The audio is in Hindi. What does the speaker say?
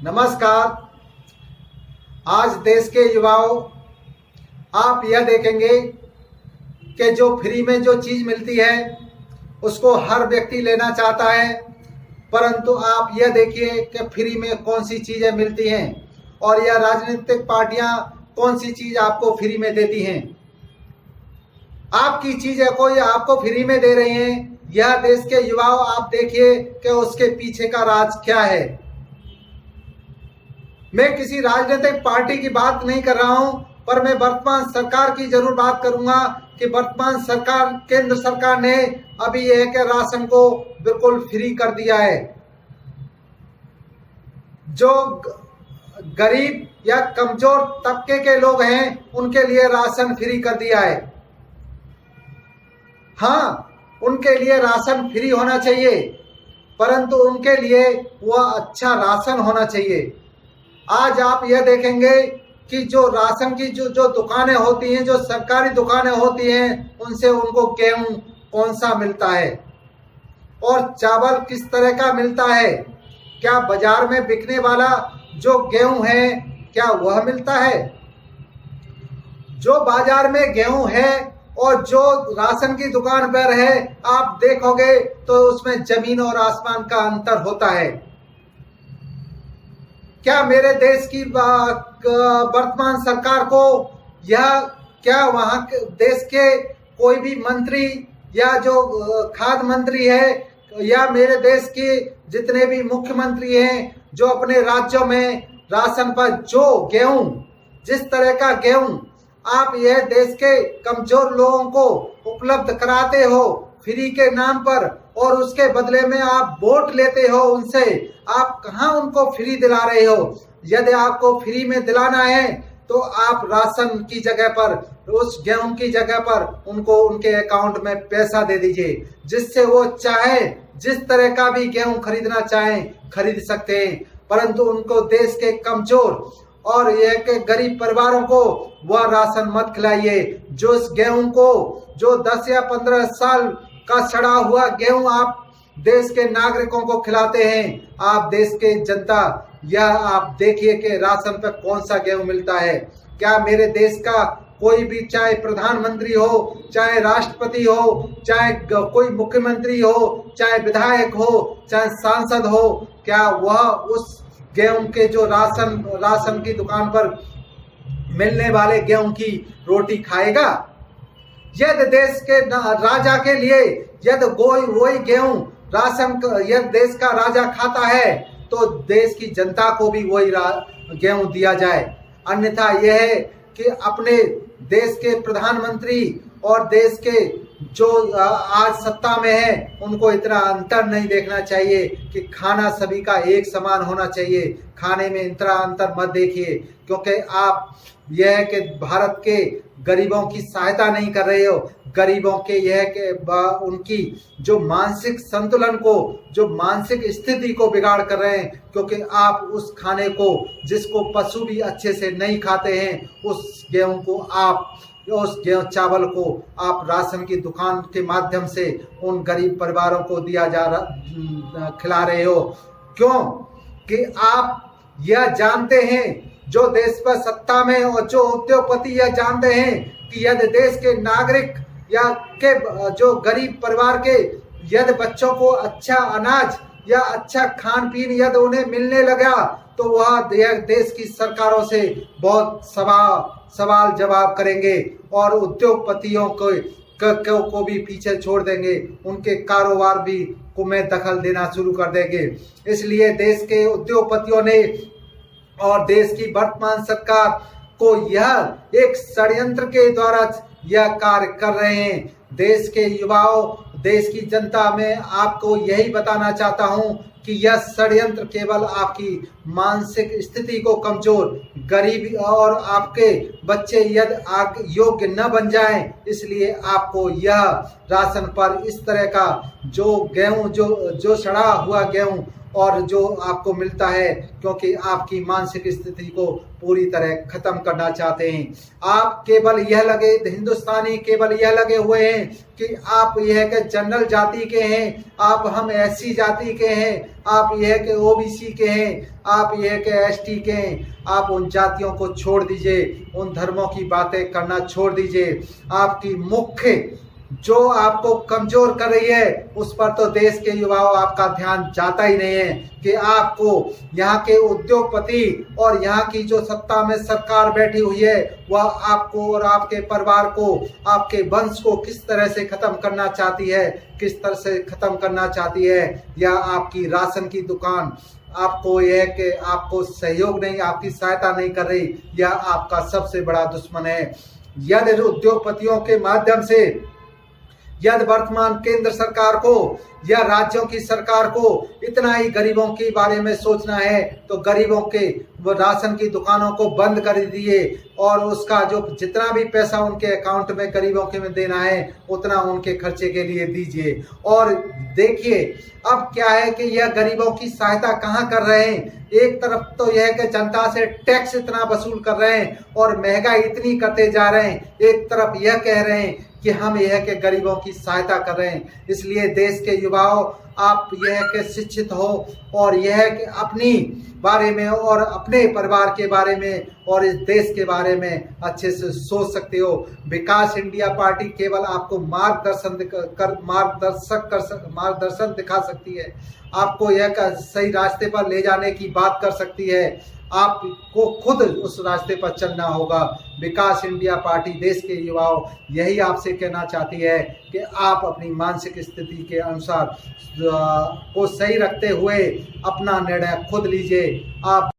नमस्कार। आज देश के युवाओं, आप यह देखेंगे कि जो फ्री में जो चीज़ मिलती है उसको हर व्यक्ति लेना चाहता है, परंतु आप यह देखिए कि फ्री में कौन सी चीज़ें मिलती हैं और यह राजनीतिक पार्टियां कौन सी चीज़ आपको फ्री में देती हैं। आपकी चीज़ें कोई आपको फ्री में दे रही हैं। यह देश के युवाओं, आप देखिए कि उसके पीछे का राज क्या है। मैं किसी राजनीतिक पार्टी की बात नहीं कर रहा हूं, पर मैं वर्तमान सरकार की जरूर बात करूंगा कि वर्तमान सरकार, केंद्र सरकार ने अभी यह कि राशन को बिल्कुल फ्री कर दिया है। जो गरीब या कमजोर तबके के लोग हैं उनके लिए राशन फ्री कर दिया है। हाँ, उनके लिए राशन फ्री होना चाहिए, परंतु उनके लिए वह अच्छा राशन होना चाहिए। आज आप यह देखेंगे कि जो राशन की जो दुकानें होती हैं, जो सरकारी दुकानें होती हैं, उनसे उनको गेहूं कौन सा मिलता है और चावल किस तरह का मिलता है। क्या बाजार में बिकने वाला जो गेहूं है क्या वह मिलता है? जो बाजार में गेहूं है और जो राशन की दुकान पर है, आप देखोगे तो उसमें जमीन और आसमान का अंतर होता है। क्या मेरे देश की वर्तमान सरकार को यह, क्या वहां के देश के कोई भी मंत्री या जो खाद्य मंत्री है या मेरे देश के जितने भी मुख्यमंत्री हैं, जो अपने राज्यों में राशन पर जो गेहूं, जिस तरह का गेहूं आप यह देश के कमजोर लोगों को उपलब्ध कराते हो फ्री के नाम पर, और उसके बदले में आप वोट लेते हो उनसे, आप कहां उनको फ्री दिला रहे हो? यदि आपको फ्री में दिलाना है तो आप राशन की जगह पर, उस गेहूं की जगह पर उनको उनके अकाउंट में पैसा दे दीजिए, जिससे वो चाहे जिस तरह का भी गेहूं खरीदना चाहें खरीद सकते हैं। परंतु उनको, देश के कमजोर और यह के गरीब परिवारों को वह राशन मत खिलाइए। जो इस गेहूं को, जो 10 या 15 साल का सड़ा हुआ गेहूं आप देश के नागरिकों को खिलाते हैं, आप देश के जनता, यह आप देखिए कि राशन पर कौन सा गेहूं मिलता है। क्या मेरे देश का कोई भी, चाहे प्रधानमंत्री हो, चाहे राष्ट्रपति हो, चाहे कोई मुख्यमंत्री हो, चाहे विधायक हो, चाहे सांसद हो, क्या वह उस गेहूं के जो राशन की दुकान पर मिलने वाले गेहूं की रोटी खाएगा? यदि देश के राजा के लिए यदि वही गेहूं राशन, यदि देश का राजा खाता है तो देश की जनता को भी वही गेहूं दिया जाए। अन्यथा यह है कि अपने देश के प्रधानमंत्री और देश के जो आज सत्ता में है उनको इतना अंतर नहीं देखना चाहिए कि खाना सभी का एक समान होना चाहिए। खाने में इतना अंतर मत देखिए, क्योंकि आप यह है कि भारत के गरीबों की सहायता नहीं कर रहे हो। गरीबों के यह कि उनकी जो मानसिक संतुलन को, जो मानसिक स्थिति को बिगाड़ कर रहे हैं, क्योंकि आप उस खाने को, जिसको पशु भी अच्छे से नहीं खाते हैं, उस गेहूं को आप, उस गेहूं चावल को आप राशन की दुकान के माध्यम से उन गरीब परिवारों को खिला रहे हो। क्यों? कि आप यह जानते हैं, जो देश पर सत्ता में और जो उद्योगपति यह जानते हैं कि यदि देश के नागरिक या के जो गरीब परिवार के यदि बच्चों को अच्छा अनाज या अच्छा खान पीन यदि उन्हें मिलने लगा तो वह देश की सरकारों से बहुत सवाल जवाब करेंगे और उद्योगपतियों को भी पीछे छोड़ देंगे, उनके कारोबार भी को में दखल देना शुरू कर देंगे। इसलिए देश के उद्योगपतियों ने और देश की वर्तमान सरकार को यह एक षड्यंत्र के द्वारा यह कार्य कर रहे हैं। देश के युवाओं, देश की जनता, में आपको यही बताना चाहता हूं कि यह षड्यंत्र केवल आपकी मानसिक स्थिति को कमजोर, गरीब और आपके बच्चे यदि योग्य न बन जाएं, इसलिए आपको यह राशन पर इस तरह का जो गेहूं, जो सड़ा हुआ गेहूं और जो आपको मिलता है, क्योंकि आपकी मानसिक स्थिति को पूरी तरह खत्म करना चाहते हैं। आप केवल यह लगे, हिंदुस्तानी केवल यह लगे हुए हैं कि आप यह के जनरल जाति के हैं, आप हम एससी जाति के हैं, आप यह के ओबीसी के हैं, आप यह के एसटी के हैं। आप उन जातियों को छोड़ दीजिए, उन धर्मों की बातें करना छोड़ दीजिए। आपकी मुख्य जो आपको कमजोर कर रही है उस पर तो देश के युवाओं आपका ध्यान जाता ही नहीं है कि आपको यहाँ के उद्योगपति और यहाँ की जो सत्ता में सरकार बैठी हुई है वह आपको और आपके परिवार को, आपके वंश को किस तरह से खत्म करना चाहती है, किस तरह से खत्म करना चाहती है। या आपकी राशन की दुकान आपको यह कि आपको सहयोग नहीं, आपकी सहायता नहीं कर रही, यह आपका सबसे बड़ा दुश्मन है। यदि उद्योगपतियों के माध्यम से यदि वर्तमान केंद्र सरकार को या राज्यों की सरकार को इतना ही गरीबों के बारे में सोचना है तो गरीबों के वो राशन की दुकानों को बंद कर दिए और उसका जो जितना भी पैसा उनके अकाउंट में गरीबों के में देना है उतना उनके खर्चे के लिए दीजिए। और देखिए अब क्या है कि यह गरीबों की सहायता कहाँ कर रहे हैं। एक तरफ तो यह है कि जनता से टैक्स इतना वसूल कर रहे हैं और महंगाई इतनी करते जा रहे हैं, एक तरफ यह कह रहे हैं कि हम यह के गरीबों की सहायता कर रहे हैं। इसलिए देश के युवाओं आप यह के शिक्षित हो और यह कि अपनी बारे में और अपने परिवार के बारे में और इस देश के बारे में अच्छे से सोच सकते हो। विकास इंडिया पार्टी केवल आपको मार्गदर्शन दिखा सकती है, आपको यह सही रास्ते पर ले जाने की बात कर सकती है। आपको खुद उस रास्ते पर चलना होगा। विकास इंडिया पार्टी देश के युवाओं यही आपसे कहना चाहती है कि आप अपनी मानसिक स्थिति के अनुसार को सही रखते हुए अपना निर्णय खुद लीजिए। आप